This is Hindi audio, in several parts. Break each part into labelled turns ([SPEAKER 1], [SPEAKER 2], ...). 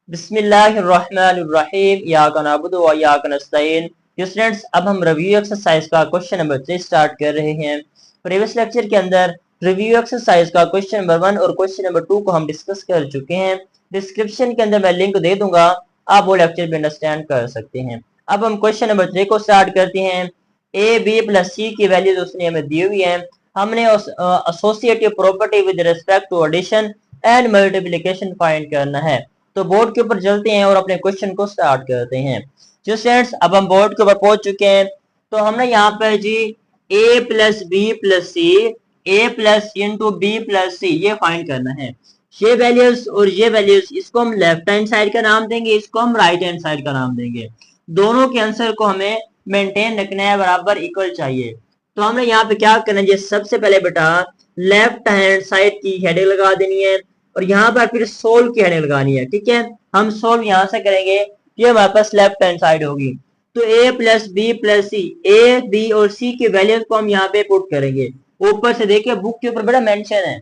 [SPEAKER 1] बिस्मिल्लाहिर्रहमानिर्रहीम इय्याका नअबुदु व इय्याका नस्तईन। स्टूडेंट्स, अब हम रिव्यू एक्सरसाइज का क्वेश्चन नंबर 3 स्टार्ट कर रहे हैं। प्रीवियस लेक्चर के अंदर रिव्यू एक्सरसाइज का क्वेश्चन नंबर 1 और क्वेश्चन नंबर 2 को हम डिस्कस कर चुके हैं। डिस्क्रिप्शन के अंदर मैं लिंक दे दूंगा, आप वो लेक्चर भी अंडरस्टैंड कर सकते हैं। अब हम क्वेश्चन नंबर 3 को स्टार्ट करते हैं। ए बी प्लस सी की वैल्यूज उसने हमें दी हुई है। हमने associative property with respect to addition and multiplication find करना है। तो बोर्ड के ऊपर चलते हैं और अपने क्वेश्चन को स्टार्ट करते हैं। जो स्टूडेंट्स, अब हम बोर्ड के ऊपर पहुंच चुके हैं। तो हमने यहाँ पर जी a plus B plus C, a plus into b plus c ये फाइंड करना है। ये वैल्यूज और ये वैल्यूज, इसको हम लेफ्ट हैंड साइड का नाम देंगे, इसको हम राइट हैंड साइड का नाम देंगे। दोनों के आंसर को हमें मेंटेन रखना है, बराबर इक्वल चाहिए। तो हमने यहाँ पे क्या करना है, सबसे पहले बेटा लेफ्ट हैंड साइड की हेडिंग लगा देनी है और यहाँ पर फिर सोल्व की हेडिंग लगानी है। ठीक है, हम सोल्व यहाँ से करेंगे, ये हमारे पास लेफ्ट हैंड साइड होगी। तो a plus B plus C, A B और सी की वैल्यूज को हम यहाँ पे पुट करेंगे। ऊपर से देखिए बुक के ऊपर बड़ा मेंशन है।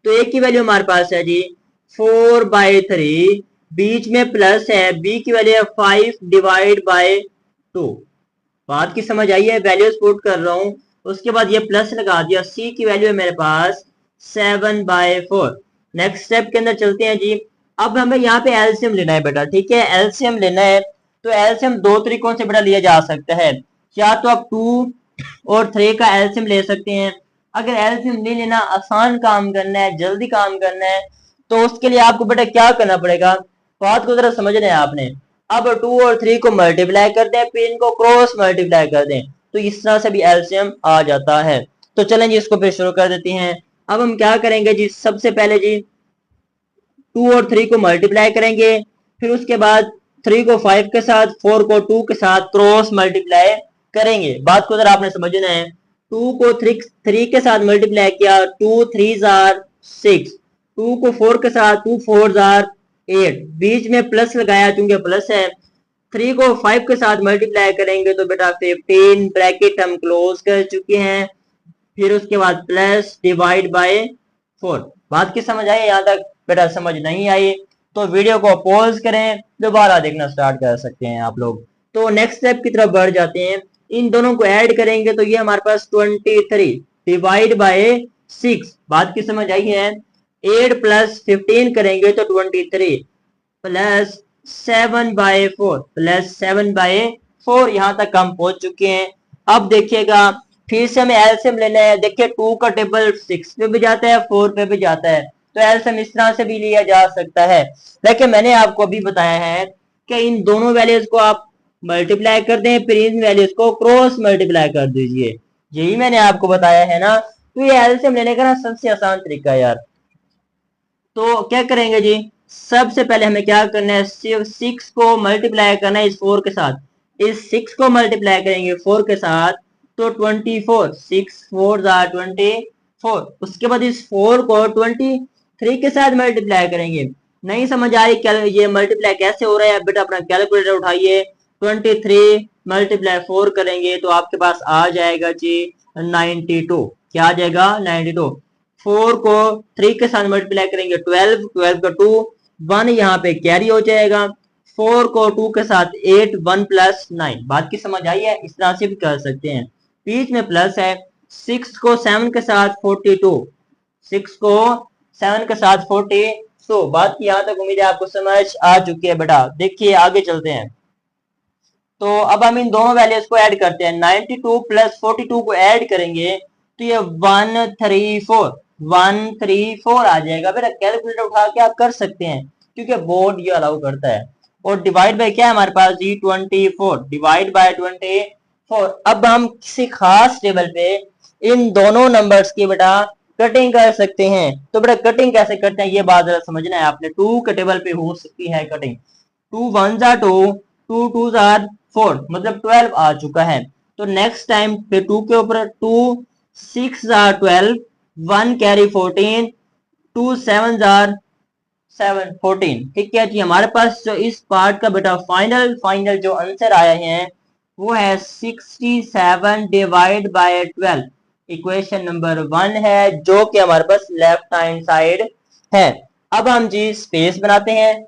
[SPEAKER 1] तो a की वैल्यू हमारे पास है जी 4/3, बीच में प्लस है, b की वैल्यू है 5 डिवाइड बाय 2। बात की समझ आई है? वैल्यूज पुट कर रहा हूँ, उसके बाद ये प्लस लगा दिया। c की वैल्यू है मेरे पास 7/4। नेक्स्ट स्टेप के अंदर चलते हैं जी। अब हमें यहाँ पे एलसीएम लेना है बेटा। ठीक है, एलसीएम लेना है। तो एलसीएम दो तरीकों से बेटा लिया जा सकता है। या तो आप 2 और 3 का एलसीएम ले सकते हैं। अगर एलसीएम नहीं लेना, आसान काम करना है, जल्दी काम करना है, तो उसके लिए आपको बेटा क्या करना पड़ेगा, बात को जरा समझना है आपने। अब 2 और 3 को मल्टीप्लाई कर दें, फिर इनको क्रॉस मल्टीप्लाई कर दें, तो इस तरह से भी एलसीएम आ जाता है। तो चलें जी, इसको फिर शुरू कर देते हैं। अब हम क्या करेंगे जी, सबसे पहले जी 2 और 3 को मल्टीप्लाई करेंगे, फिर उसके बाद 3 को 5 के साथ, 4 को 2 के साथ क्रॉस मल्टीप्लाई करेंगे। बात को जरा आपने समझना है। 2 को 3 के साथ मल्टीप्लाई किया, 2 3 आर 6, 2 को 4 के साथ, 2 4 आर 8, बीच में प्लस लगाया क्योंकि प्लस है। 3 को 5 के साथ मल्टीप्लाई करेंगे तो बेटा 15, ब्रैकेट हम क्लोज कर चुके हैं। फिर उसके बाद प्लस डिवाइड बाय 4। बात की समझ आई? यहाँ तक बेटा समझ नहीं आई तो वीडियो को पॉज करें, दोबारा देखना स्टार्ट कर सकते हैं आप लोग। तो नेक्स्ट स्टेप की तरफ बढ़ जाते हैं। इन दोनों को ऐड करेंगे तो ये हमारे पास 23 डिवाइड बाय 6। बात की समझ आई है? 8 प्लस 15 करेंगे तो 23 प्लस 7/4 प्लस 7/4। यहाँ तक हम पहुंच चुके हैं। अब देखिएगा, फिर से हमें एलसीएम लेना है। देखिए 2 का टेबल 6 पे भी जाता है, 4 पे भी जाता है, तो एलसीएम इस तरह से भी लिया जा सकता है। लेकिन मैंने आपको अभी बताया है कि इन दोनों वैल्यूज को आप मल्टीप्लाई कर दें, फिर इन वैल्यूज को क्रॉस मल्टीप्लाई कर दीजिए। यही मैंने आपको बताया है ना। तो ये एलसीएम लेने का ना सबसे आसान तरीका है यार। तो क्या करेंगे जी, सबसे पहले हमें क्या करना है, 6 को मल्टीप्लाई करना है इस 4 के साथ। इस 6 को मल्टीप्लाई करेंगे 4 के साथ तो 24, 6 4 24। उसके बाद इस 4 को 23 के साथ मल्टीप्लाई करेंगे। नहीं समझ आ रही ये मल्टीप्लाई कैसे हो रहा है, बेटा अपना कैलकुलेटर उठाइए। 23 मल्टीप्लाई 4 करेंगे तो आपके पास आ जाएगा जी 92। क्या आ जाएगा? 92। 4 को 3 के साथ मल्टीप्लाई करेंगे 12, 12 का 2, 1 यहाँ पे कैरी हो जाएगा। 4 को 2 के साथ 8, 1 प्लस 9। बात की समझ आई है? इस तरह से भी कर सकते हैं, बीच में प्लस है। 6 को 7 के साथ 42, 6 को 7 के साथ 40। तो बात की यहाँ तक उम्मीद है आपको समझ आ चुकी है बेटा। देखिए आगे चलते हैं। तो अब हम इन दोनों वैल्यूज को ऐड करते हैं। 92 प्लस 42 को ऐड करेंगे तो ये 134 आ जाएगा। बेटा कैलकुलेटर उठा के आप कर सकते हैं क्योंकि बोर्ड ये अलाउ करता है। और डिवाइड बाय क्या है हमारे पास जी 24, डिवाइड बाय 24। अब हम किसी खास टेबल पे इन दोनों नंबर्स की बेटा कटिंग कर सकते हैं। तो बेटा कटिंग कैसे करते हैं ये बात जरा समझना है आपने। 2 के टेबल पे हो सकती है कटिंग। 2 1 2, 2 2 4, मतलब 12 आ चुका है। तो नेक्स्ट टाइम फिर 2 के ऊपर 2 6 12, 1 कैरी 14, 2 7 7 14। ठीक है जी, हमारे पास जो इस पार्ट का बेटा फाइनल जो आंसर आया है वो है 67 डिवाइड बाय 12। इक्वेशन नंबर 1 है जो कि हमारे पास लेफ्ट हैंड साइड है। अब हम जी स्पेस बनाते हैं।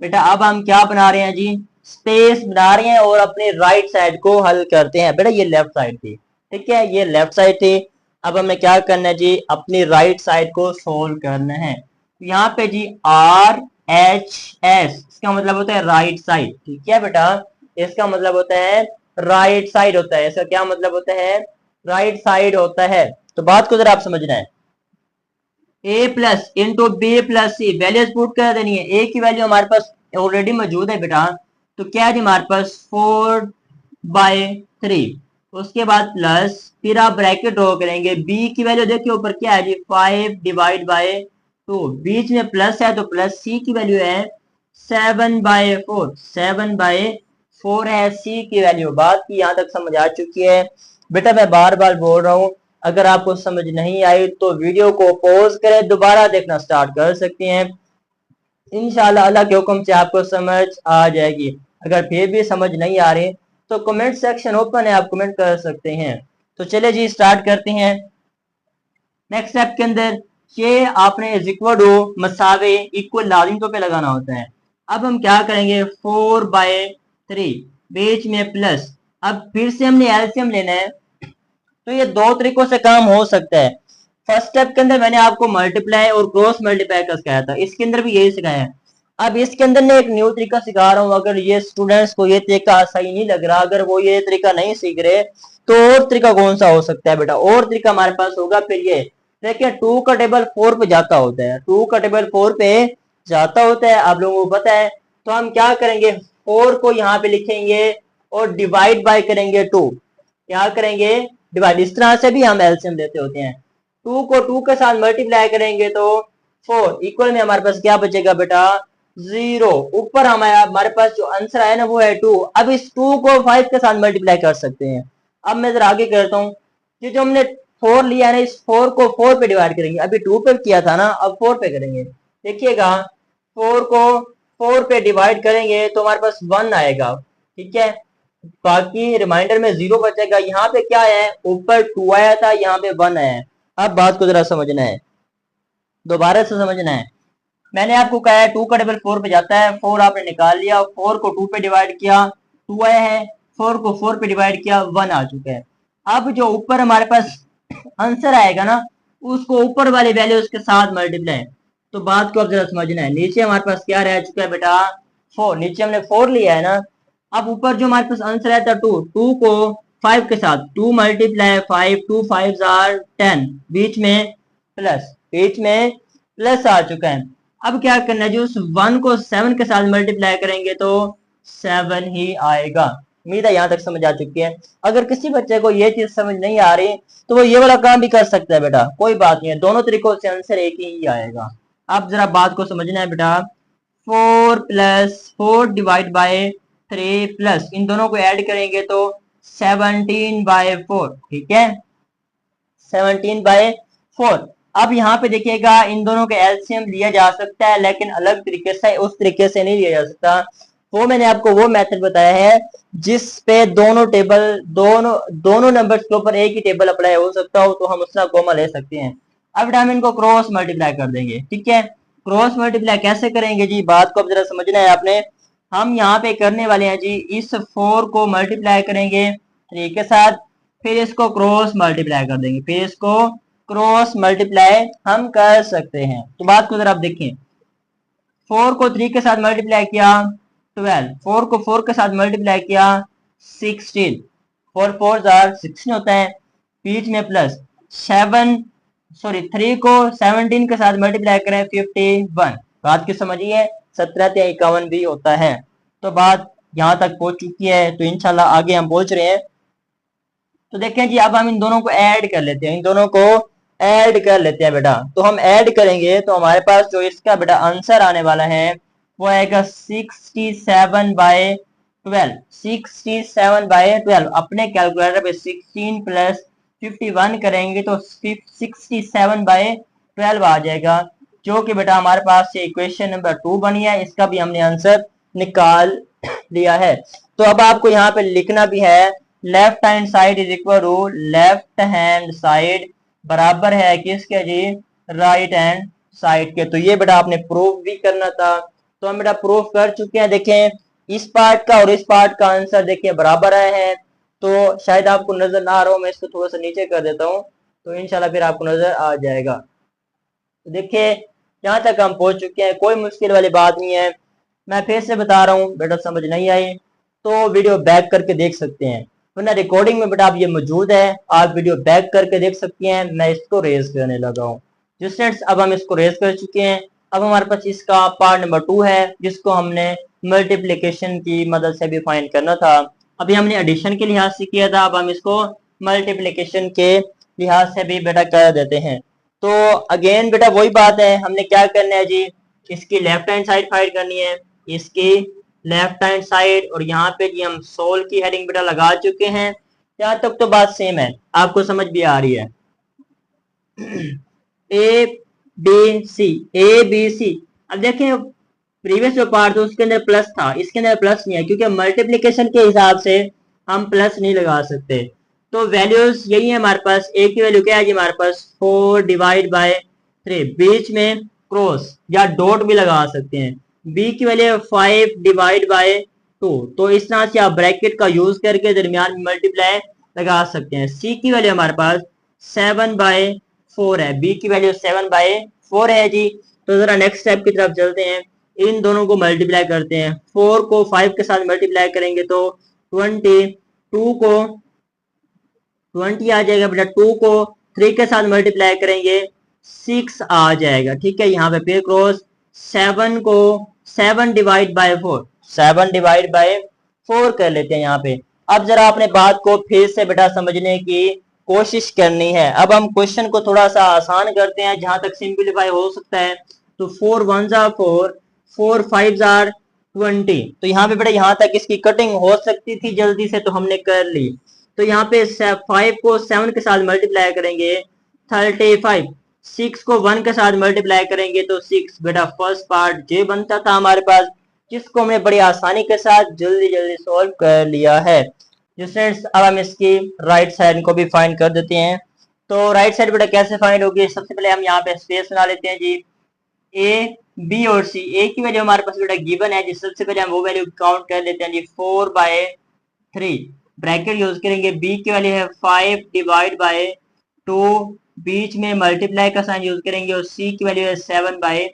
[SPEAKER 1] बेटा अब हम क्या बना रहे हैं जी, स्पेस बना रहे हैं और अपने राइट साइड को हल करते हैं। बेटा ये लेफ्ट साइड थी, ठीक है, ये लेफ्ट साइड थी। अब हमें क्या करना है जी, अपनी राइट साइड को सोल्व करना है। तो यहाँ पे जी आर एच एस, इसका मतलब होता है राइट साइड, ठीक है बेटा, इसका मतलब होता है राइट साइड होता है। इसका क्या मतलब होता है, राइट साइड होता है। तो बात को जरा आप समझना है, ए प्लस इंटू बी प्लस सी, वैल्यूज पुट कर देनी है। ए की वैल्यू हमारे पास ऑलरेडी मौजूद है बेटा, तो क्या है जी हमारे पास 4/3। उसके बाद प्लस, फिर आप ब्रैकेट ड्रॉ करेंगे, बी की वैल्यू देखिए ऊपर क्या है जी 5/2, बीच में प्लस है तो प्लस, सी की वैल्यू है 7/4, 7/4 है सी की वैल्यू। बात की यहाँ तक समझ आ चुकी है बेटा, मैं बार बार बोल रहा हूँ, अगर आपको समझ नहीं आई तो वीडियो को पॉज करें, दोबारा देखना स्टार्ट कर सकते हैं। इंशाल्लाह अल्लाह के हुक्म से आपको समझ आ जाएगी। अगर फिर भी समझ नहीं आ रही तो कमेंट सेक्शन ओपन है, आप कमेंट कर सकते हैं। तो चले जी स्टार्ट करते हैं। नेक्स्ट स्टेप के अंदर ये आपने इज इक्वल टू मसावे इक्वल लाजिम तो पे लगाना होता है। अब हम क्या करेंगे, 4/3 बीच में प्लस, अब फिर से हमने एलसीएम लेना है। तो ये दो तरीकों से काम हो सकता है। फर्स्ट स्टेप के अंदर मैंने आपको मल्टीप्लाई और क्रॉस मल्टीप्लाई का सिखाया था, इसके अंदर भी यही सिखाया है। अब इसके अंदर ने एक न्यू तरीका सिखा रहा हूँ, अगर ये स्टूडेंट्स को ये तरीका सही नहीं लग रहा, अगर वो ये तरीका नहीं सीख रहे, तो और तरीका कौन सा हो सकता है बेटा, और तरीका हमारे पास होगा फिर ये। देखिए 2 का टेबल 4 पे जाता होता है, 2 का टेबल 4 पे जाता होता है, आप लोगों को पता है। तो हम क्या करेंगे, 4 को यहाँ पे लिखेंगे और डिवाइड बाय करेंगे 2, क्या करेंगे डिवाइड। इस तरह से भी हम एलसीएम लेते होते हैं। 2 को 2 के साथ मल्टीप्लाई करेंगे तो 4 इक्वल में हमारे पास क्या बचेगा बेटा, 0। ऊपर हमारे पास जो आंसर आया ना वो है 2। अब इस 2 को 5 के साथ मल्टीप्लाई कर सकते हैं। अब मैं जरा आगे करता हूँ, ये जो हमने 4 लिया है ना, इस 4 को 4 पे डिवाइड करेंगे, अभी 2 पे किया था ना, अब 4 पे करेंगे। देखिएगा 4 को 4 पे डिवाइड करेंगे तो हमारे पास 1 आएगा, ठीक है, बाकी रिमाइंडर में 0 बचेगा। यहाँ पे क्या है, ऊपर 2 आया था, यहाँ पे 1 आया है। अब बात को जरा समझना है, दोबारा से समझना है। मैंने आपको कहा है 2 का टेबल 4 पे जाता है, 4 आपने निकाल लिया, 4 को 2 पे डिवाइड किया 2 आया है, 4 को 4 पे डिवाइड किया 1 आ चुका है। अब जो ऊपर हमारे पास आंसर आएगा ना, उसको ऊपर वाली वैल्यू उसके साथ मल्टीप्लाई। तो बात को अब जरा समझना है, नीचे हमारे पास क्या रह चुका है बेटा 4, नीचे हमने 4 लिया है ना। अब ऊपर जो हमारे पास आंसर आया था 2, 2 को 5 के साथ 2 मल्टीप्लाई 5, 2 5 आर 10, बीच में प्लस, बीच में प्लस आ चुका है। अब क्या करना है जी, उस 1 को 7 के साथ मल्टीप्लाई करेंगे तो 7 ही आएगा। उम्मीद है यहाँ तक समझ आ चुकी है। अगर किसी बच्चे को ये चीज समझ नहीं आ रही तो वो ये वाला काम भी कर सकता है बेटा, कोई बात नहीं है, दोनों तरीकों से आंसर एक ही आएगा। अब जरा बात को समझना है बेटा, 4 प्लस 4 डिवाइड बाय 3 प्लस, इन दोनों को ऐड करेंगे तो 17/4, ठीक है, 17/4। अब यहाँ पे देखिएगा इन दोनों के एलसीएम लिया जा सकता है, लेकिन अलग तरीके से, उस तरीके से नहीं लिया जा सकता। वो मैंने आपको वो मेथड बताया है जिस पे दोनों टेबल, दोनों नंबर्स के ऊपर एक ही टेबल अप्लाई हो सकता हो, तो हम उसका कॉमा ले सकते हैं। अब हम इनको क्रॉस मल्टीप्लाई कर देंगे, ठीक है। क्रॉस मल्टीप्लाई कैसे करेंगे जी, बात को अब जरा समझना है आपने। हम यहाँ पे करने वाले हैं जी, इस 4 को मल्टीप्लाई करेंगे 3 के साथ, फिर इसको क्रॉस मल्टीप्लाई कर देंगे, फिर इसको क्रॉस मल्टीप्लाई हम कर सकते हैं। तो बात को जरा आप देखें, 4 को 3 के साथ मल्टीप्लाई किया 12, 4 को 4 के साथ मल्टीप्लाई किया 16, 4 4 16 होता है, बीच में प्लस 3 को 17 के साथ मल्टीप्लाई करें 51। बात की समझिए, 17 भी होता है। तो बात यहाँ तक पहुंच चुकी है, तो इंशाल्लाह आगे हम पहुंच रहे हैं। तो देखें जी, अब हम इन दोनों को ऐड कर लेते हैं, इन दोनों को ऐड कर लेते हैं बेटा। तो हम ऐड करेंगे तो हमारे पास जो इसका बेटा आंसर आने वाला है वो आएगा 67/12, 67/12। अपने कैलकुलेटर पे 16 प्लस 51 करेंगे तो 67/12 आ जाएगा, जो कि बेटा हमारे पास ये इक्वेशन नंबर 2 बनी है, इसका भी हमने आंसर निकाल लिया है। तो अब आपको यहाँ पे लिखना भी है, left hand side is equal to, left hand side बराबर है किसके जी, राइट हैंड साइड के। तो ये बेटा आपने प्रूव भी करना था। तो हम बेटा प्रूफ कर चुके हैं। देखें इस पार्ट का और इस पार्ट का आंसर देखिए बराबर आए हैं। तो शायद आपको नजर ना आ रहा हो, मैं इसको थोड़ा सा नीचे कर देता हूँ तो इंशाल्लाह फिर आपको नजर आ जाएगा। तो देखिए यहाँ तक हम पहुंच चुके हैं, कोई मुश्किल वाली बात नहीं है। मैं फिर से बता रहा हूँ, बेटा समझ नहीं आई तो वीडियो बैक करके देख सकते हैं, वरना रिकॉर्डिंग में बेटा आप ये मौजूद है, आप वीडियो बैक करके देख सकते हैं। मैं इसको रेज करने लगा हूँ। जो स्टूडेंट्स अब हम इसको रेज कर चुके हैं, अब हमारे पास इसका पार्ट नंबर 2 है जिसको हमने मल्टीप्लिकेशन की मदद से भी फाइंड करना था। अभी हमने एडिशन के लिहाज से किया था, अब हम इसको मल्टीप्लिकेशन के लिहाज से भी बेटा कर देते हैं। तो अगेन बेटा वही बात है, हमने क्या करना है जी, इसकी लेफ्ट हैंड साइड फाइंड करनी है, इसकी लेफ्ट हैंड साइड, और यहाँ पे जी हम सोल की हेडिंग बेटा लगा चुके हैं। यहाँ तक तो बात सेम है, आपको समझ भी आ रही है। A b c. अब देखें प्रीवियस जो पार्ट था उसके अंदर प्लस था, इसके अंदर प्लस नहीं है क्योंकि मल्टीप्लिकेशन के हिसाब से हम प्लस नहीं लगा सकते। तो वैल्यूज यही है हमारे पास। ए की वैल्यू क्या है जी हमारे पास 4 डिवाइड बाय 3, बीच में क्रॉस या डॉट भी लगा सकते हैं। बी की वैल्यू 5 डिवाइड बाय 2, तो इस तरह से आप ब्रैकेट का यूज करके दरमियान में मल्टीप्लाई लगा सकते हैं। सी की वैल्यू हमारे पास 7 बाय 4 है, बी की वैल्यू 7 बाय 4 है जी। तो जरा नेक्स्ट स्टेप की तरफ चलते हैं, इन दोनों को मल्टीप्लाई करते हैं। 4 को 5 के साथ मल्टीप्लाई करेंगे तो 20, 2 को 20 आ जाएगा बेटा, 2 को 3 के साथ मल्टीप्लाई करेंगे 6 आ जाएगा। ठीक है, यहाँ पे फिर क्रॉस, 7 को 7 डिवाइड बाय 4, 7 डिवाइड बाय 4 कर लेते हैं यहाँ पे। अब जरा अपने बात को फिर से बेटा समझने की कोशिश करनी है। अब हम क्वेश्चन को थोड़ा सा आसान करते हैं जहां तक सिंपलीफाई हो सकता है। तो 4 1 जार 4, 4 5 जार 20। तो यहाँ पे बेटा यहाँ तक इसकी कटिंग हो सकती थी जल्दी से, तो हमने कर ली। तो यहाँ पे 5 को 7 के साथ मल्टीप्लाई करेंगे 35, 6 को 1 के साथ मल्टीप्लाई करेंगे तो 6। बेटा फर्स्ट पार्ट ये बनता था हमारे पास, जिसको हमने बड़ी आसानी के साथ जल्दी जल्दी सॉल्व कर लिया है। स्टूडेंट्स अब हम इसकी राइट साइड को भी फाइंड कर देते हैं। तो राइट साइड बेटा कैसे फाइंड होगी, सबसे पहले हम यहाँ पे स्पेस बना लेते हैं जी। ए बी और सी, ए की वैल्यू हमारे पास बेटा गिवन है जी, सबसे पहले हम वो वैल्यू काउंट कर लेते हैं जी 4 बाय 3, ब्रैकेट यूज करेंगे। बी की वैल्यू है 5 डिवाइड बाय 2, बीच में मल्टीप्लाई का साइन यूज करेंगे, और सी की वैल्यू है 7 बाय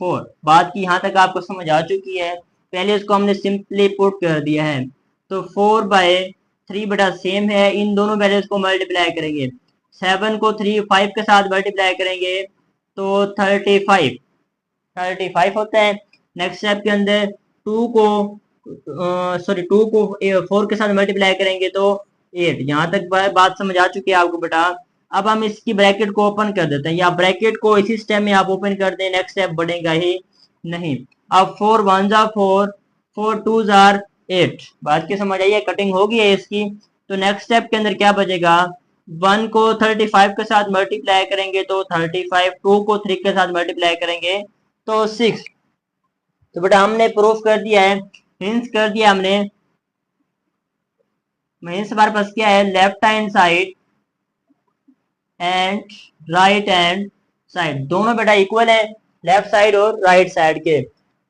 [SPEAKER 1] 4। बात की यहाँ तक आपको समझ आ चुकी है, पहले इसको हमने सिंपली पुट कर दिया है। तो 4 बाय 3 बेटा सेम है, इन दोनों वैल्यूज को मल्टीप्लाई करेंगे। 7 को 5 के साथ मल्टीप्लाई करेंगे तो 35 होता है। नेक्स्ट स्टेप के अंदर 2 को 4 के साथ मल्टीप्लाई करेंगे तो 8। यहाँ तक बात समझ आ चुकी है आपको बेटा। अब हम इसकी ब्रैकेट को ओपन कर देते हैं, या ब्रैकेट को इसी स्टेप में आप ओपन कर दें, नेक्स्ट स्टेप बढ़ेगा ही नहीं। अब 4 1 जार 4, 4 2 जार 8। बात की समझ आई है, कटिंग होगी है इसकी। तो नेक्स्ट स्टेप के अंदर क्या बचेगा, 1 को 35 के साथ मल्टीप्लाई करेंगे तो 35, 2 को 3 के साथ मल्टीप्लाई करेंगे तो 6। तो बेटा हमने प्रूफ कर दिया है, हिंस कर दिया हमने। हिंस हमारे पास क्या है, left hand side and right hand side दोनों बेटा इक्वल है, लेफ्ट साइड और राइट साइड के।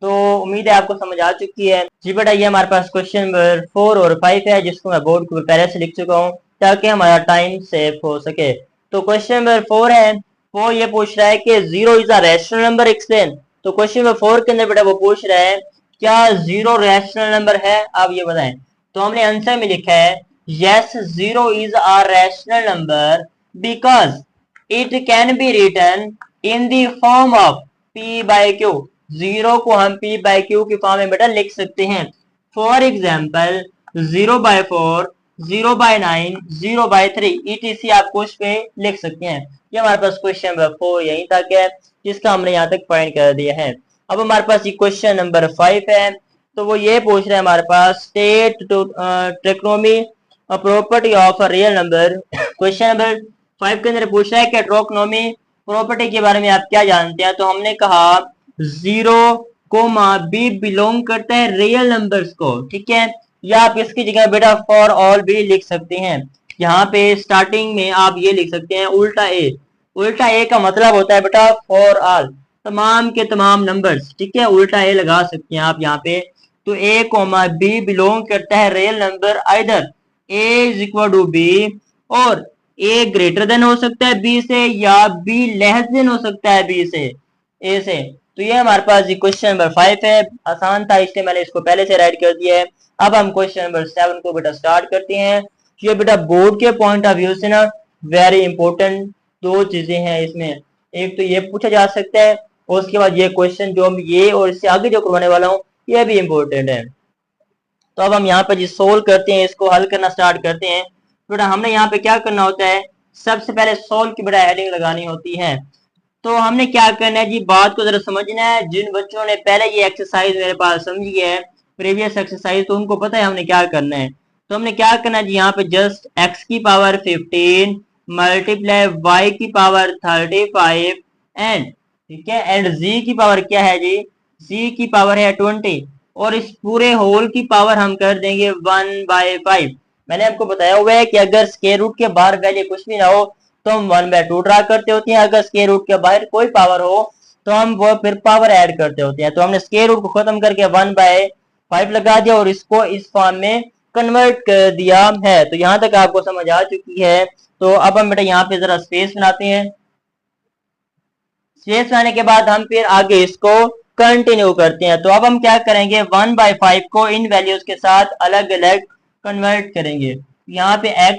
[SPEAKER 1] तो उम्मीद है आपको समझ आ चुकी है जी। बेटा ये हमारे पास क्वेश्चन नंबर 4 और 5 है, जिसको मैं बोर्ड को पहले से लिख चुका हूँ ताकि हमारा टाइम सेव हो सके। तो क्वेश्चन नंबर 4 है, वो ये पूछ रहा है कि 0 is a rational number, explain. तो क्वेश्चन नंबर 4 के अंदर बेटा वो पूछ रहा है क्या 0 रैशनल नंबर है, आप ये बताएं। तो हमने आंसर में लिखा है yes 0 is a rational number because it can be written in the form of p by q। 0 को हम p बाय q की फॉर्म में बेटा लिख सकते हैं। For example 0 by 4, 0 by 9, 0 by 3 etc आप कुछ पे लिख सकते हैं। ये हमारे पास क्वेश्चन नंबर 4 यहीं तक है, जिसका हमने यहाँ तक फाइंड कर दिया है। अब हमारे पास ये क्वेश्चन नंबर 5 है, तो वो ये पूछ रहा है हमारे पास state trigonometry property of a real number. Question number 5 के अंदर पूछ रहा है कि ट्रिग्नोमेट्री प्रॉपर्टी के बारे में आप क्या जानते हैं। तो हमने कहा 0 b बिलोंग करता है रियल नंबर्स को, ठीक है। या आप इसकी जगह बेटा फॉर ऑल भी लिख सकते हैं। यहाँ पे स्टार्टिंग में आप ये लिख सकते हैं उल्टा ए। उल्टा ए का मतलब होता है बेटा फॉर ऑल। तमाम के तमाम नंबर्स, ठीक है, उल्टा ए लगा सकते हैं आप यहाँ पे। तो ए कोमा बी बिलोंग करता है real number either a is equal to b, और ए ग्रेटर देन हो सकता है बी से, या बी लेस देन हो सकता है बी से, ए से। तो ये हमारे पास क्वेश्चन नंबर 5 है, आसान था इसलिए मैंने इसको पहले से राइट कर दिया है। अब हम क्वेश्चन नंबर 7 को बेटा स्टार्ट करते हैं। ये बेटा बोर्ड के पॉइंट ऑफ व्यू से ना वेरी इंपॉर्टेंट दो चीजें हैं इसमें। एक तो ये पूछा जा सकता है, और उसके बाद ये क्वेश्चन जो हम ये और इससे आगे जो करवाने वाला हूँ ये भी इम्पोर्टेंट है। तो अब हम यहाँ पे जी सोल्व करते हैं, इसको हल करना स्टार्ट करते हैं। बेटा हमने यहाँ पे क्या करना होता है, सबसे पहले सोल्व की बेटा हेडिंग लगानी होती है। तो हमने क्या करना है जी, बात को जरा समझना है। जिन बच्चों ने पहले ये एक्सरसाइज मेरे पास समझी है, प्रीवियस एक्सरसाइज, तो उनको पता है हमने क्या करना है। तो हमने क्या करना है जी, यहाँ पे जस्ट x की पावर 15 मल्टीप्लाई y की पावर 35 एंड, ठीक है, एंड z की पावर क्या है जी, z की पावर है 20, और इस पूरे होल की पावर हम कर देंगे 1/5। मैंने आपको बताया हुआ है कि अगर स्क्वायर रूट के बाहर वैल्यू कुछ भी ना हो तो हम 1/2 ड्रा करते होते हैं, अगर स्क्वायर रूट के बाहर कोई पावर हो तो हम वो फिर पावर ऐड करते होते हैं। तो हमने स्क्वायर रूट को खत्म करके 1/5 लगा दिया और इसको इस फॉर्म में कन्वर्ट कर दिया है। तो यहाँ तक आपको समझ आ चुकी है। तो अब हम बेटा यहाँ पे जरा स्पेस बनाते हैं। स्पेस बनाने के बाद हम फिर आगे इसको कंटिन्यू करते हैं। तो अब हम क्या करेंगे, 1/5 को इन वैल्यूज के साथ अलग अलग कन्वर्ट करेंगे। यहाँ पे x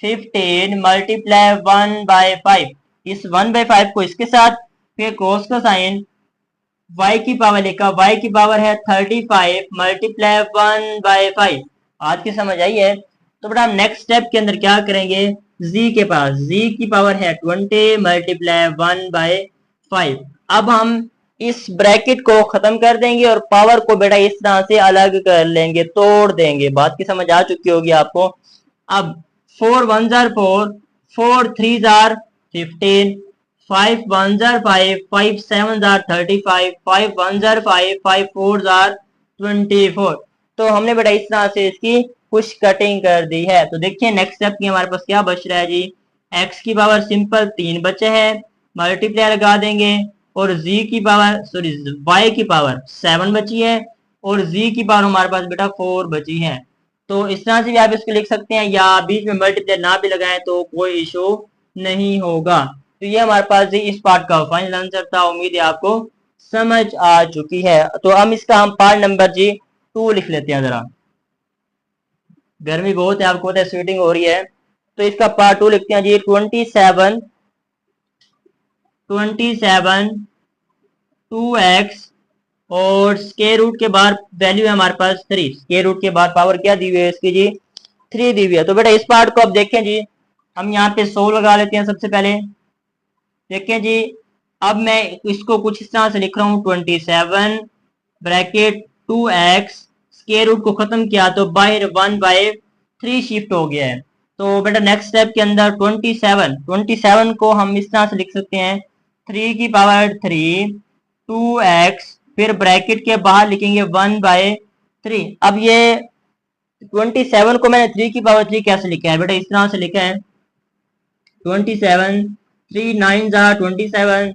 [SPEAKER 1] 15 मल्टीप्लाई 1/5, इस 1/5 को इसके साथ, फिर क्रॉस का साइन, y की पावर लिखा, y की पावर है 35 मल्टीप्लाई 1/5। आज की समझ आई है। तो बेटा हम नेक्स्ट स्टेप के अंदर क्या करेंगे, z के पास, z की पावर है 20 मल्टीप्लाई 1/5। अब हम इस ब्रैकेट को खत्म कर देंगे और पावर को बेटा इस तरह से अलग कर लेंगे, तोड़ देंगे। बात की समझ आ चुकी होगी आपको। अब 4 1 jar 4, 4 3 jar 15, 5 1 jar 5, 5 7 jar 35, 5 1 jar 5, 5 4 jar 24। तो हमने बेटा इस तरह से इसकी कुछ कटिंग कर दी है। तो देखिए नेक्स्ट स्टेप की हमारे पास क्या बच रहा है जी, x की पावर सिंपल 3 बचे हैं, मल्टीप्लाई लगा देंगे, और z की पावर सॉरी y की पावर 7 बची है, और z की पावर हमारे पास बेटा 4 बची है। तो इस तरह से भी आप इसको लिख सकते हैं, या बीच में मल्टीप्लाई ना भी लगाएं तो कोई इशू नहीं होगा। तो ये हमारे पास जी इस पार्ट का फाइनल आंसर था। उम्मीद है आपको समझ आ चुकी है। तो हम इसका हम पार्ट नंबर जी 2 लिख लेते हैं। जरा गर्मी बहुत है, आपको पता है स्वेटिंग हो रही है, तो इसका पार्ट 2 लिखते हैं जी। 27 2x और स्क्वायर रूट के बाहर वैल्यू है हमारे पास 3, स्क्वायर रूट के बाहर पावर क्या दी हुई है इसकी जी, 3 दी हुई है। तो बेटा इस पार्ट को अब देखें जी, हम यहाँ पे 100 लगा लेते हैं सबसे पहले। देखें जी, अब मैं इसको कुछ इस तरह से लिख रहा हूँ, 27 ब्रैकेट 2x, स्क्वायर रूट को खत्म किया तो बाहर 1/3 शिफ्ट हो गया है। तो बेटा नेक्स्ट स्टेप के अंदर 27 को हम इस तरह से लिख सकते हैं, 3 की पावर 3 2x, फिर ब्रैकेट के बाहर लिखेंगे 1/3। अब ये 27 को मैंने 3 की पावर 3 कैसे लिखा है बेटा, इस तरह से लिखा है, 27 3 9 जार 27,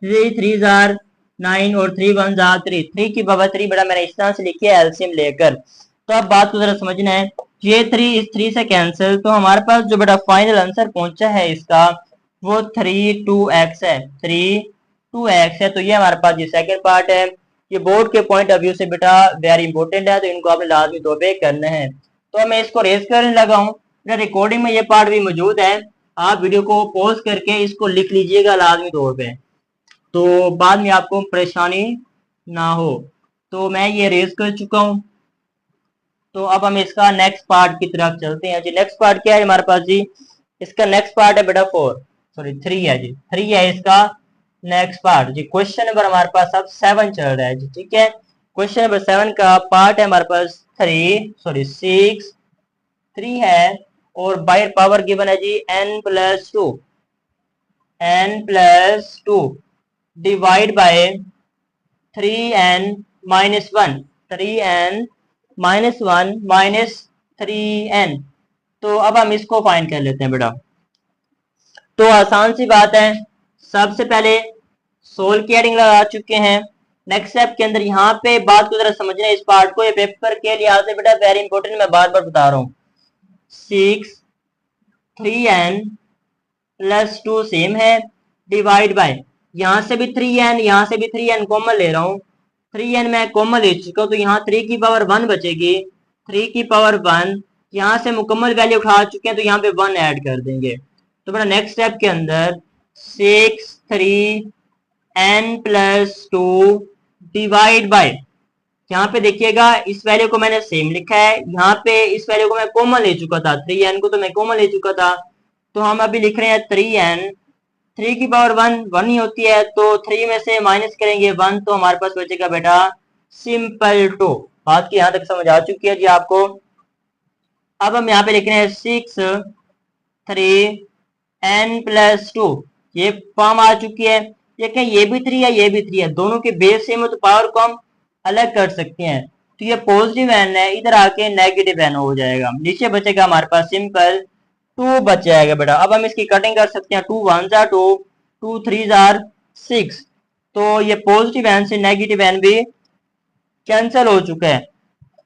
[SPEAKER 1] 3 3 जार 9 और 3 1 जार 3, 3 की पावर 3 बेटा मैंने इस तरह से लिखी है एलसीएम लेकर। तो अब बात को जरा समझना है, ये 3 इस 3 से कैंसिल, तो हमारे पास जो बेटा फाइनल आंसर पहुंचा है इसका वो 3 2x है, 3 2x है। तो ये हमारे पास ये सेकंड पार्ट है। ये बोर्ड के पॉइंट ऑफ व्यू से बेटा वेरी इंपॉर्टेंट है, तो इनको आपने लाजमी तौर पे करना है। तो मैं इसको रेज करने लगा हूँ, रिकॉर्डिंग में ये पार्ट भी मौजूद है, आप वीडियो को पॉज करके इसको लिख लीजिएगा लाजमी तौर पे, तो बाद में आपको परेशानी ना हो। तो मैं ये रेज कर चुका हूँ। तो अब हम इसका नेक्स्ट पार्ट की तरफ चलते हैं जी। नेक्स्ट पार्ट क्या है हमारे पास जी, इसका नेक्स्ट पार्ट है बेटा 3 है जी, 3 है इसका नेक्स्ट पार्ट जी। क्वेश्चन नंबर हमारे पास अब 7 चल रहा है जी, ठीक है। क्वेश्चन नंबर 7 का पार्ट है हमारे पास 3 है, और बाय पावर गिवन है जी n+2 divide by 3n-1 3n-1 तो अब हम इसको फाइंड कर लेते हैं बेटा। तो आसान सी बात है, सबसे पहले सोल की हेडिंग लगा चुके हैं। नेक्स्ट स्टेप के अंदर यहाँ पे बात को जरा समझना है इस पार्ट को, ये पेपर के लिहाज से बेटा वेरी इंपॉर्टेंट, मैं बार बार बता रहा हूँ। 6 3n प्लस 2 सेम है, डिवाइड बाय, यहाँ से भी 3n, यहाँ से भी 3n कॉमन ले रहा हूँ, 3n मैं कॉमन ले चुका हूँ, तो यहाँ 3 की पावर 1 बचेगी, 3 की पावर 1, यहाँ से मुकम्मल वैल्यू उठा चुके हैं तो यहाँ पे 1 ऐड कर देंगे। तो बेटा नेक्स्ट स्टेप के अंदर 6 3n प्लस 2 डिवाइड बाय, यहाँ पे देखिएगा इस वैल्यू को मैंने सेम लिखा है, यहाँ पे इस वैल्यू को मैं कॉमन ले चुका था, 3n को तो मैं कॉमन ले चुका था, तो हम अभी लिख रहे हैं 3n, 3 की पावर 1 ही होती है, तो 3 में से माइनस करेंगे 1, तो हमारे पास बचेगा बेटा सिंपल 2। बात की यहाँ तक समझ आ चुकी है जी आपको। अब हम यहाँ पे लिख रहे हैं 6 3n प्लस 2, ये फॉर्म आ चुकी है। देखें ये भी 3 है, ये भी 3 है, दोनों के बेस सेम हो तो पावर को हम अलग कर सकते हैं, तो ये पॉजिटिव एन है, इधर आके नेगेटिव एन हो जाएगा, नीचे बचेगा हमारे पास सिंपल 2 बच जाएगा बेटा। अब हम इसकी कटिंग कर सकते हैं, 2 1 2, 2 3 6, तो ये पॉजिटिव एन से नेगेटिव एन भी कैंसिल हो चुका है।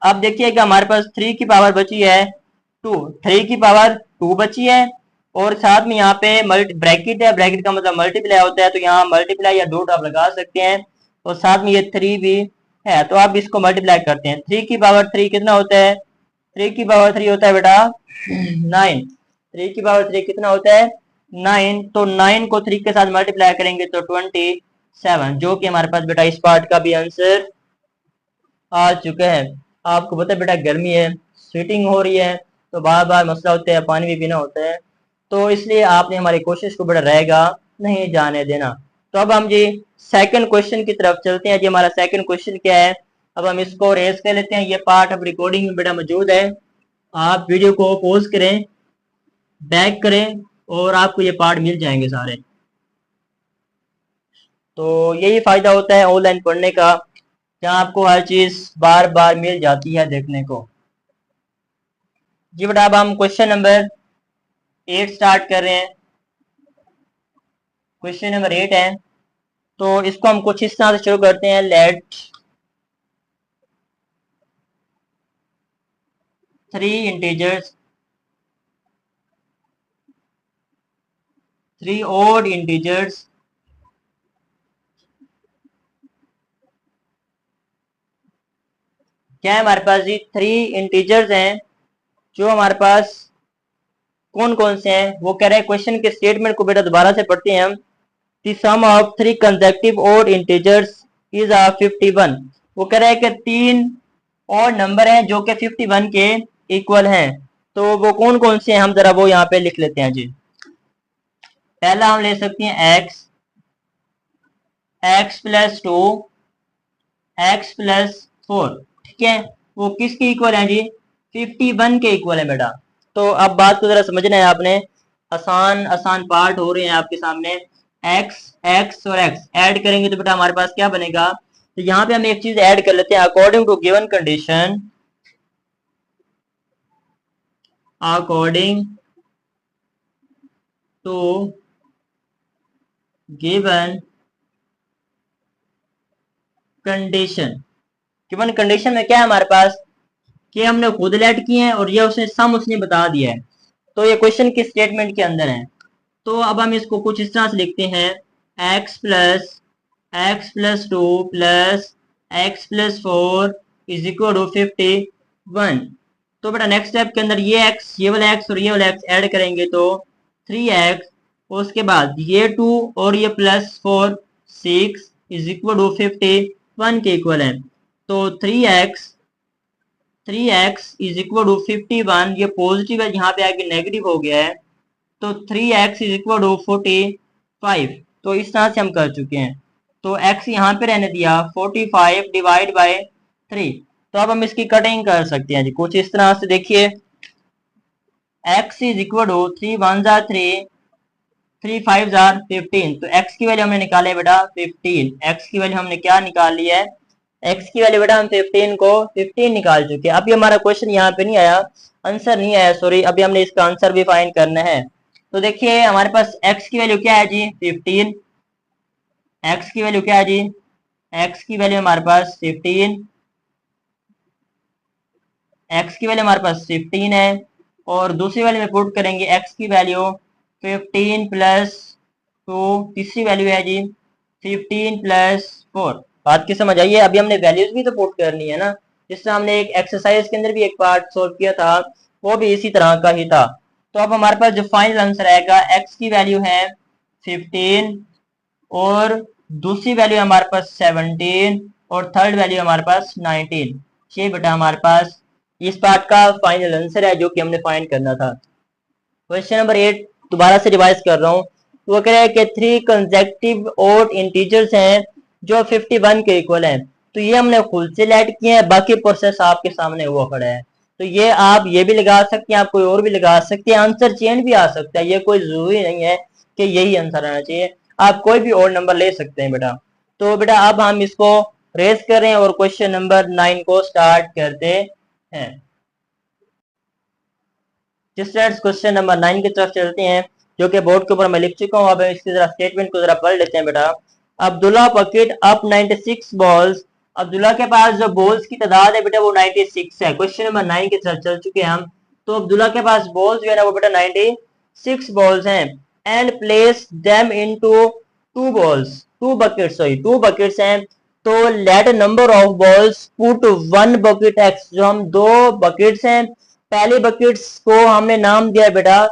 [SPEAKER 1] अब देखिएगा हमारे पास 3 की पावर बची है 2, 3 की पावर 2 बची है, और साथ में यहाँ पे ब्रैकेट है, ब्रैकेट का मतलब मल्टीप्लाई होता है, तो यहाँ मल्टीप्लाई या डॉट आप लगा सकते हैं, और साथ में ये 3 भी है, तो आप इसको मल्टीप्लाई करते हैं। 3 की पावर 3 कितना होता है, 3 की पावर 3 होता है बेटा 9, 3 की पावर 3 कितना होता है 9, तो 9 को 3 के साथ मल्टीप्लाई करेंगे तो 27, जो कि हमारे पास बेटा इस पार्ट का भी आंसर आ चुका है। आपको पता है बेटा गर्मी है, स्वेटिंग हो रही है, तो बार बार मसला होता है, पानी भी पीना होता है, तो इसलिए आपने हमारी कोशिश को बेटा रहेगा नहीं जाने देना। तो अब हम जी सेकंड क्वेश्चन की तरफ चलते हैं जी। हमारा सेकंड क्वेश्चन क्या है, अब हम इसको रेस कर लेते हैं। ये पार्ट अब रिकॉर्डिंग में बेटा मौजूद है, आप वीडियो को पॉज करें, बैक करें, और आपको ये पार्ट मिल जाएंगे सारे। तो यही फायदा होता है ऑनलाइन पढ़ने का, जहाँ आपको हर चीज बार बार मिल जाती है देखने को। जी बेटा अब हम क्वेश्चन नंबर 8 स्टार्ट कर रहे हैं। क्वेश्चन नंबर 8 है, तो इसको हम कुछ इस तरह से शुरू करते हैं। लेट 3 इंटीजर्स, 3 odd इंटीजर्स क्या है हमारे पास जी, 3 इंटीजर्स हैं, जो हमारे पास कौन कौन से हैं वो कह रहे हैं। क्वेश्चन के स्टेटमेंट को बेटा दोबारा से पढ़ते हैं हम। The sum of 3 consecutive odd integers is 51। वो कह रहा है कि 3 और नंबर हैं जो कि 51 के इक्वल हैं, तो वो कौन कौन से हैं हम जरा वो यहाँ पे लिख लेते हैं जी। पहला हम ले सकते हैं x, x plus 2, x plus 4, ठीक है, वो किसके इक्वल है जी, 51 के इक्वल है बेटा। तो अब बात को जरा समझना है आपने, आसान आसान पार्ट हो रहे हैं आपके सामने। x x और x ऐड करेंगे तो बेटा हमारे पास क्या बनेगा, तो यहाँ पे हम एक चीज ऐड कर लेते हैं। According to given condition, according to given condition, given condition में क्या है हमारे पास कि हमने खुद लेट किए हैं और ये उसने सम उसने बता दिया है, तो ये क्वेश्चन के स्टेटमेंट के अंदर है। तो अब हम इसको कुछ इस तरह से लिखते हैं, x plus 2 plus x plus 4 is equal to 51। तो बेटा नेक्स्ट स्टेप के अंदर ये x, ये वाला x और ये वाला x ऐड करेंगे तो 3x, उसके बाद ये 2 और ये प्लस 4 6 इज इक्वल टू 51 के इक्वल है। तो 3x इज इक्वल टू 51, ये पॉजिटिव है, यहाँ पे आगे नेगेटिव हो गया है, तो 3x इज इक्वल टू 45। तो इस तरह से हम कर चुके हैं, तो x यहाँ पे रहने दिया 45 डिवाइड बाय 3। तो अब हम इसकी कटिंग कर सकते हैं जी कुछ इस तरह से, देखिए x इज इक्वल टू 3 1 3, 3 5 15, तो x की वैल्यू हमने निकाले बेटा 15, x की वैल्यू हमने क्या निकाल ली है, x की वैल्यू बेटा हम 15 को 15 निकाल चुके हैं। अभी हमारा क्वेश्चन यहाँ पे नहीं आया, आंसर नहीं आया, सॉरी, अभी हमने इसका आंसर भी फाइंड करना है। तो देखिए हमारे पास x की वैल्यू क्या है जी 15, एक्स की वैल्यू क्या है जी, एक्स की वैल्यू हमारे पास 15, एक्स की वैल्यू हमारे पास 15 है, और दूसरी वैल्यू में पुट करेंगे एक्स की वैल्यू 15 प्लस 2, तीसरी वैल्यू है जी 15 प्लस 4। बात की समझ आइए। अभी हमने वैल्यूज भी तो पुट करनी है ना, जिससे हमने एक एक्सरसाइज के अंदर भी एक पार्ट सोल्व किया था, वो भी इसी तरह का ही था। तो अब हमारे पास जो फाइनल आंसर आएगा, एक्स की वैल्यू है 15 और दूसरी वैल्यू हमारे पास 17 और थर्ड वैल्यू हमारे पास 19। ये बेटा हमारे पास इस पार्ट का फाइनल आंसर है जो कि हमने फाइंड करना था। क्वेश्चन नंबर 8 दोबारा से रिवाइज कर रहा हूँ। वो कह रहा है कि 3 कंसेक्यूटिव ऑड इंटीजर्स हैं जो 51 के इक्वल हैं। तो ये हमने खुद से लेट किए हैं, बाकी प्रोसेस आपके सामने हुआ खड़ा है। तो ये आप ये भी लगा सकते हैं, आप कोई और भी लगा सकते हैं, आंसर चेंज भी आ सकता है, ये कोई जरूरी नहीं है कि यही आंसर आना चाहिए, आप कोई भी और नंबर ले सकते हैं बेटा। तो बेटा अब हम इसको रेस करें और क्वेश्चन नंबर 9 को स्टार्ट करते हैं। स्टूडेंट्स क्वेश्चन नंबर 9 की तरफ चलते हैं, जो कि बोर्ड के ऊपर मैं लिख चुका हूँ। अब इसकी जरा स्टेटमेंट को जरा पढ़ लेते हैं बेटा। Abdullah pocket up 96 balls. Abdullah के पास जो बॉल्स की तादाद है बेटा वो 96 है। क्वेश्चन नंबर 9 की तरफ चल चुके हैं हम। तो अब्दुल्ला के पास बॉल्स जो है ना वो बेटा 96 बॉल्स हैं, and place them into two buckets हैं। तो let number of balls put one bucket x, जो हम दो बकेट्स हैं, पहले बकेट्स को हमने नाम दिया बेटा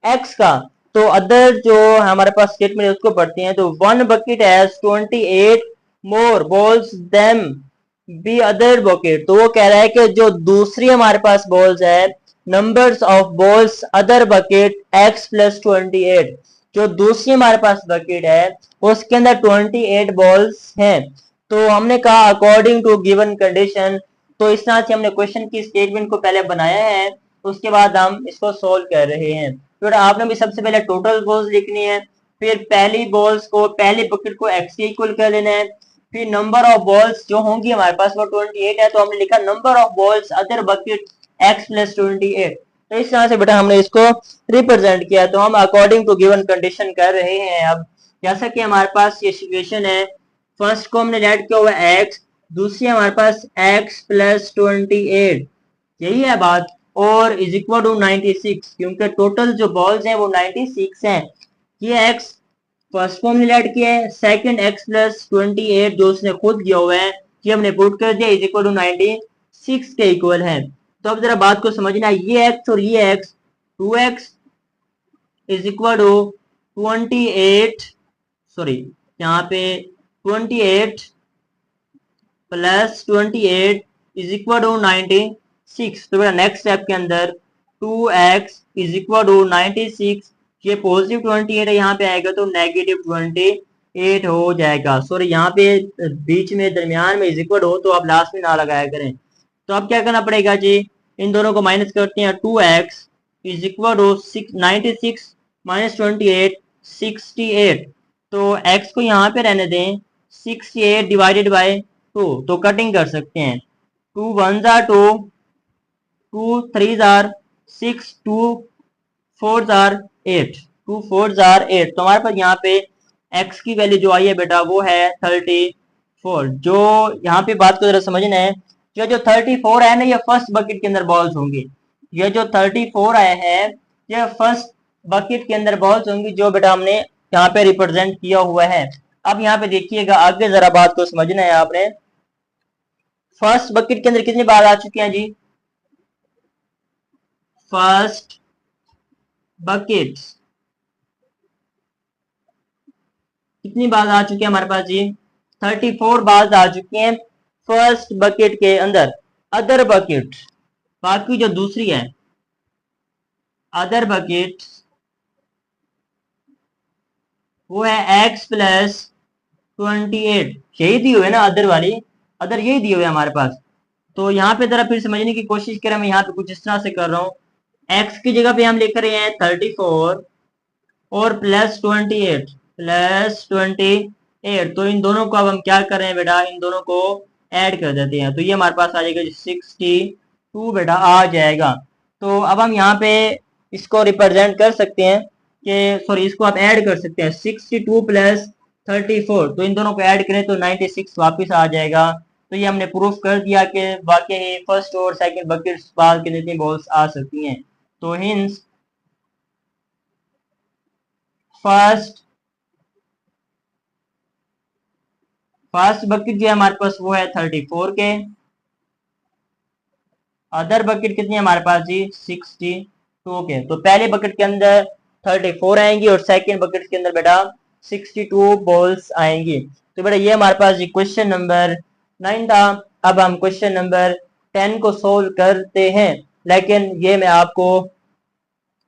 [SPEAKER 1] एक्स का। तो अदर जो हमारे पास स्टेटमेंट है उसको पढ़ते हैं। तो one bucket has 28 more balls them be other bucket. तो वो कह रहा है कि जो दूसरी हमारे पास बॉल्स है, numbers of balls other bucket x plus 28, जो दूसरी हमारे पास बकेट है उसके अंदर 28 बॉल्स हैं। तो हमने कहा अकॉर्डिंग टू गिवन कंडीशन। तो इस तरह से हमने क्वेश्चन की स्टेटमेंट को पहले बनाया है, उसके बाद हम इसको सोल्व कर रहे हैं। तो आपने भी सबसे पहले टोटल बॉल्स लिखनी है, फिर पहली बॉल्स को, पहली बकेट को एक्स के इक्वल कर लेना है, फिर नंबर ऑफ बॉल्स जो होंगी हमारे पास वो 28 है, तो हमने लिखा number of balls other bucket x plus 28। तो इस तरह से बेटा हमने इसको रिप्रेजेंट किया। तो हम अकॉर्डिंग टू गिवन कंडीशन कर रहे हैं। अब जैसा कि हमारे पास ये सिचुएशन है, फर्स्ट को हमने लेट किया हुआ एक्स, दूसरी हमारे पास एक्स प्लस 28, यही है बात, और इज इक्वल टू 96, क्योंकि टोटल जो बॉल्स हैं वो 96 हैं। ये एक्स फर्स्ट को हमने लेट किया है, सेकंड एक्स प्लस 28 जो उसने खुद दिया हुआ है ये हमने पुट कर दिया, इज इक्वल टू 96 के इक्वल है। तो अब जरा बात को समझना, ये एक्स और ये x, 2x is equal to 28, sorry यहाँ पे 28 प्लस 28 इज इक्वल टू 96। तो बेटा नेक्स्ट स्टेप के अंदर 2x इज इक्वल टू 96, ये पॉजिटिव 28 है, यहाँ पे आएगा तो नेगेटिव 28 हो जाएगा। सॉरी यहाँ पे बीच में दरमियान में इज इक्वल हो तो आप लास्ट में ना लगाया करें। तो अब क्या करना पड़ेगा जी, इन दोनों को माइनस करते हैं। 2x is equal to 96 minus 28 68। तो x को यहाँ पे रहने दें, 68 डिवाइडेड बाय 2, तो कटिंग कर सकते हैं। 2 1 जार 2, 2 3 जार 6, 2 4 जार 8, 2 4 जार 8। तो हमारे पास यहाँ पे x की वैल्यू जो आई है बेटा वो है 34। जो यहाँ पे बात को जरा समझना है, जो 34 है ना ये फर्स्ट बकेट के अंदर बॉल्स होंगी। ये जो 34 आए हैं ये फर्स्ट बकेट के अंदर बॉल्स होंगी, जो बेटा हमने यहाँ पे रिप्रेजेंट किया हुआ है। अब यहाँ पे देखिएगा, आगे जरा बात को समझना है आपने। फर्स्ट बकेट के अंदर कितनी बार आ चुकी हैं जी, फर्स्ट बकेट कितनी बार आ चुकी है हमारे पास जी, 34 बार आ चुकी हैं फर्स्ट बकेट के अंदर। अदर बकेट, बाकी जो दूसरी है अदर बकेट वो है x प्लस 28, यही दी हुई है ना अदर वाली, अदर यही दी हुई है हमारे पास। तो यहाँ पे जरा फिर समझने की कोशिश करें, मैं यहाँ पे कुछ इस तरह से कर रहा हूँ। x की जगह पे हम लिख रहे हैं 34 और प्लस 28 तो इन दोनों को अब हम क्या कर रहे हैं बेटा, इन दोनों को ऐड कर देते हैं। तो ये हमारे पास आ जाएगा 62 बेटा आ जाएगा। तो अब हम यहाँ पे इसको रिप्रेजेंट कर सकते हैं कि, सॉरी इसको आप ऐड कर सकते हैं, 62 प्लस 34, तो इन दोनों को ऐड करें तो 96 वापस आ जाएगा। तो ये हमने प्रूफ कर दिया कि वाकई ही फर्स्ट और सेकंड बकेट बाल के जितनी बॉल्स आ सकती हैं। तो हिंस फर्स्ट बकेट जो है हमारे पास वो है 34 के। अदर बकेट कितनी है हमारे पास जी 62 के। तो पहले बकेट के अंदर 34 आएंगी और सेकंड बकेट के अंदर बेटा 62 बॉल्स आएंगी। तो बेटा ये हमारे पास जी क्वेश्चन नंबर 9 था। अब हम क्वेश्चन नंबर 10 को सोल्व करते हैं, लेकिन ये मैं आपको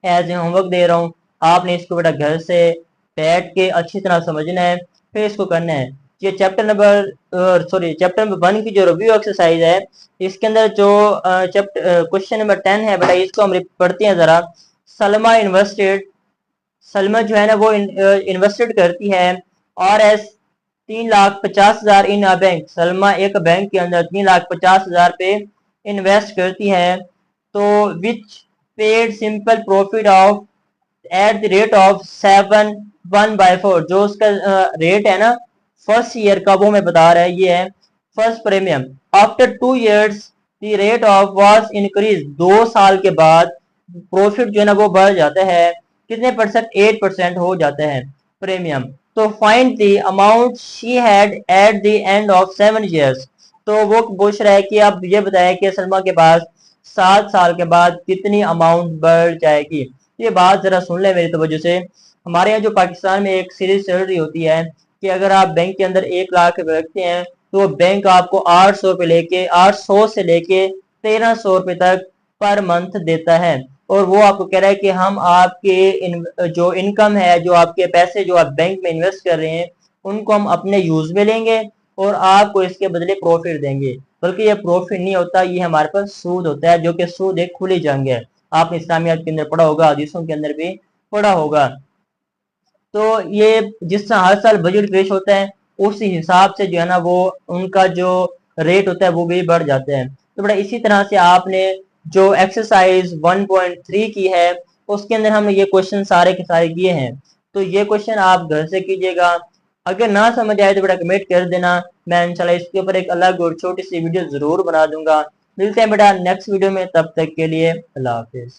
[SPEAKER 1] एज ए होमवर्क दे रहा हूँ। आपने इसको बेटा घर से बैठ के अच्छी तरह समझना है, फिर इसको करना है। ये चैप्टर नंबर चैप्टर नंबर 1 की जो रिव्यू एक्सरसाइज है, इसके अंदर जो चैप्टर क्वेश्चन नंबर 10 है बेटा, इसको हम पढ़ते हैं जरा। सलमा जो है ना वो इन्वेस्टेड करती है और S 3,50,000 in a bank. Salma एक बैंक के अंदर 3,50,000 पे इन्वेस्ट करती है। तो which paid simple profit of at the rate of 7/1/4। जो उसका रेट है ना फर्स्ट ईयर का, वो मैं बता रहा है, ये है first premium. After 2 years the rate of was increase. 2 साल के बाद प्रॉफिट जो है ना वो बढ़ जाता है, कितने परसेंट 8% हो जाता है प्रीमियम। तो find the amount she had at the end of 7 years। तो वो पूछ रहा है कि अब ये बताया कि सलमा के पास 7 साल के बाद कितनी अमाउंट बढ़ जाएगी। ये बात जरा सुन ले मेरी तवज्जो से। हमारे यहाँ जो पाकिस्तान में एक सीरीज चल रही होती है कि अगर आप बैंक के अंदर 1 लाख रुपए रखते हैं तो बैंक आपको 800 से लेके 1300 रुपए तक पर मंथ देता है। और वो आपको कह रहा है कि हम आपके जो इनकम है, जो आपके पैसे जो आप बैंक में इन्वेस्ट कर रहे हैं, उनको हम अपने यूज में लेंगे और आपको इसके बदले प्रॉफिट देंगे। बल्कि ये प्रॉफिट नहीं होता, ये हमारे पास सूद होता है, जो कि सूद एक खुली जंग है। आपने इस्लामियात के अंदर पढ़ा होगा, हदीसों के अंदर भी पढ़ा होगा। तो ये जिस तरह हर साल बजट पेश होता है, उस हिसाब से जो है ना वो उनका जो रेट होता है वो भी बढ़ जाते हैं। तो बड़ा इसी तरह से आपने जो एक्सरसाइज 1.3 की है, उसके अंदर हमने ये क्वेश्चन सारे के सारे किए हैं। तो ये क्वेश्चन आप घर से कीजिएगा। अगर ना समझ आए तो बेटा कमेंट कर देना, मैं इंशाल्लाह इसके ऊपर एक अलग और छोटी सी वीडियो जरूर बना दूंगा। मिलते हैं बेटा नेक्स्ट वीडियो में, तब तक के लिए अल्लाह हाफिज।